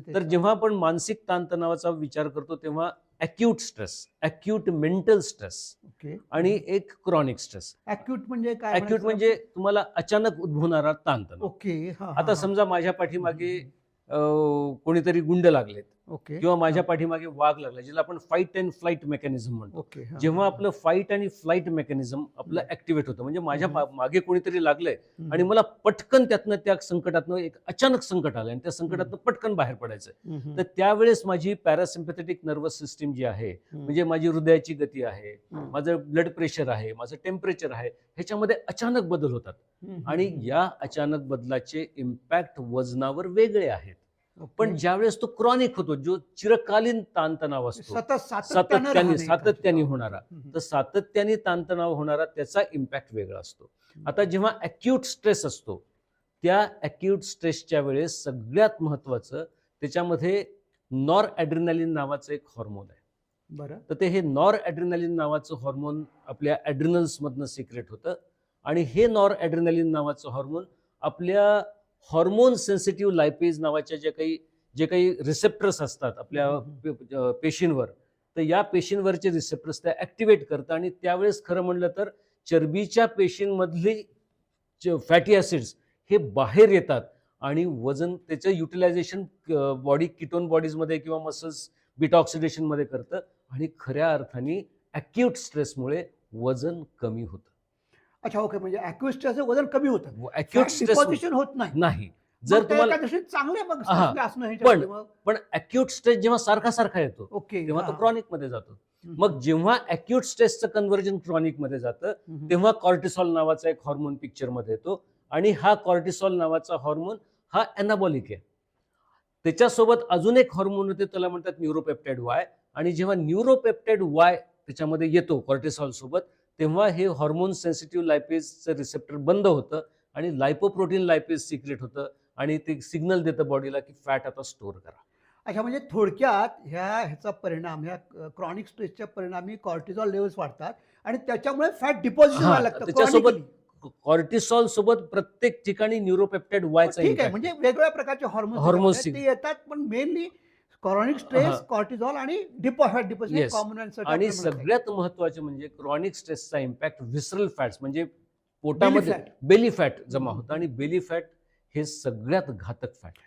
तर जेव्हा आपण मानसिक ताणतणावाचा विचार करतो तेव्हा acute stress, acute mental stress okay. आणि एक क्रॉनिक स्ट्रेस. अॅक्यूट म्हणजे काय अॅक्यूट म्हणायचं म्हणजे तुम्हाला अचानक उद्भवणारा आपण? ताणतणाव. ओके. हां, हां, आता हां. समजा माझ्या पाठीमागे कोणीतरी गुंड लागलेत ओके. किंवा माझ्या हां. पाठीमागे वाघ लागला, ज्याला आपण फाईट अँड फ्लाईट मेकॅनिझम म्हणतो. ओके. हां, जेव्हा हां, आपलं फाईट आणि फ्लाईट मेकॅनिझम आपलं हं. ऍक्टिव्हेट होतं, म्हणजे माझ्या हं, मागे कोणीतरी लागलंय हं. आणि मला पटकन त्यातनं, त्या संकटातनं एक अचानक संकट आलं आणि त्या संकटातनं पटकन बाहेर पडायचं. हं, हं. तर त्यावेळेस माझी पॅरासिम्पॅथेटिक नर्वस सिस्टीम जी आहे, म्हणजे माझी हृदयाची गती आहे, हं. माझं ब्लड प्रेशर आहे, माझं टेम्परेचर आहे, ह्याच्यामध्ये अचानक बदल होतात. हं, आणि हं. या अचानक बदलाचे इम्पॅक्ट वजनावर वेगळे आहेत. ओके. पण ज्यावेळेस तो क्रॉनिक होतो, जो चिरकालीन ताणतणाव असतो, सतत सातत्यानं राहणे सातत्याने एकाच. होणारा, हं, हं. तर सातत्याने ताणतणाव होणारा त्याचा इम्पॅक्ट वेगळा असतो. आता जेव्हा अॅक्यूट स्ट्रेस असतो, त्या अॅक्यूट स्ट्रेसच्या वेळेस सगळ्यात महत्वाचं त्याच्यामध्ये नॉर ॲड्रिनालिन नावाचं एक हॉर्मोन आहे. बरं. तर हे नॉर ॲड्रिनालिन नावाचं हॉर्मोन आपल्या ॲड्रिनल्समधनं सिक्रेट होतं आणि हे नॉर ॲड्रिनालिन नावाचं हॉर्मोन आपल्या हॉर्मोन सेन्सिटिव्ह लायपेज नावाच्या जे काही रिसेप्टर्स असतात आपल्या पेशींवर, तर या पेशींवरचे रिसेप्टर्स त्या ऍक्टिव्हेट करतात आणि त्यावेळेस खरं म्हणलं तर चरबीच्या पेशींमधली फॅटी ऍसिड्स हे बाहेर येतात आणि वजन त्याचं युटिलायझेशन बॉडी किटोन बॉडीजमध्ये किंवा मसल्स बीटा ऑक्सिडेशन मध्ये करतं आणि खऱ्या अर्थाने अॅक्यूट स्ट्रेसमुळे वजन कमी होतं. अच्छा, ओके. म्हणजे अॅक्यूट स्ट्रेसचं वजन कमी होतं. अॅक्यूट फॅट स्ट्रेस डिपॉझिशन होत नाही. नाही. मग जर ते तुम्हाला एका दृष्टीने चांगले मग हां, असणं पण ह्याच्यामध्ये मग. पण अॅक्यूट स्ट्रेस जेव्हा सारखा सारखा येतो, ओके. तेव्हा तो हां. क्रॉनिक मध्ये जातो. हं, मग जेव्हा अॅक्यूट स्ट्रेसचं कन्व्हर्जन क्रॉनिक मध्ये जातं, हं, हं. तेव्हा कॉर्टिसॉल नावाचा एक हॉर्मोन पिक्चर मध्ये येतो आणि हा कॉर्टिसॉल नावाचा हॉर्मोन हा एनाबॉलिक आहे. त्याच्यासोबत अजून एक हॉर्मोन होते, त्याला म्हणतात न्यूरोपेप्टाइड वाय. आणि जेव्हा न्यूरोपेप्टाइड वाय त्याच्यामध्ये येतो कॉर्टिसॉल सोबत, तेव्हा हे हॉर्मोन सेन्सिटिव्ह लायपेजचं रिसेप्टर बंद होतं आणि लायपोप्रोटीन लायपेज सिक्रेट होतं आणि ते सिग्नल देतं बॉडीला की फॅट आता स्टोअर करा. अच्छा, म्हणजे थोडक्यात ह्याचा परिणाम, ह्या क्रॉनिक स्ट्रेसच्या परिणामी कॉर्टिझॉल लेव्हल्स वाढतात आणि त्याच्यामुळे फॅट डिपॉझिशन हां, व्हायला लागतं त्याच्यासोबत क्रॉनिकली. कॉर्टिसॉल सोबत प्रत्येक ठिकाणी न्यूरोपेप्टाइड वायचा ठीक आहे, इम्पॅक्ट म्हणजे आहे. वेगवेगळ्या प्रकारचे हॉर्मोन्स हॉर्मोन्स त्याच्यामध्ये ते येतात, पण मेनली क्रॉनिक स्ट्रेस, कॉर्टिझॉल आणि फॅट डिपॉझिशन येस. कॉमन आणि आपल्याला म्हणता येईल. सगळ्यात महत्वाचे म्हणजे क्रॉनिक स्ट्रेसचा इम्पॅक्ट व्हिसरल फॅट्स म्हणजे बेली पोटामध्ये फॅट. बेली फॅट जमा होतं आणि बेली फॅट हे सगळ्यात घातक फॅट आहे.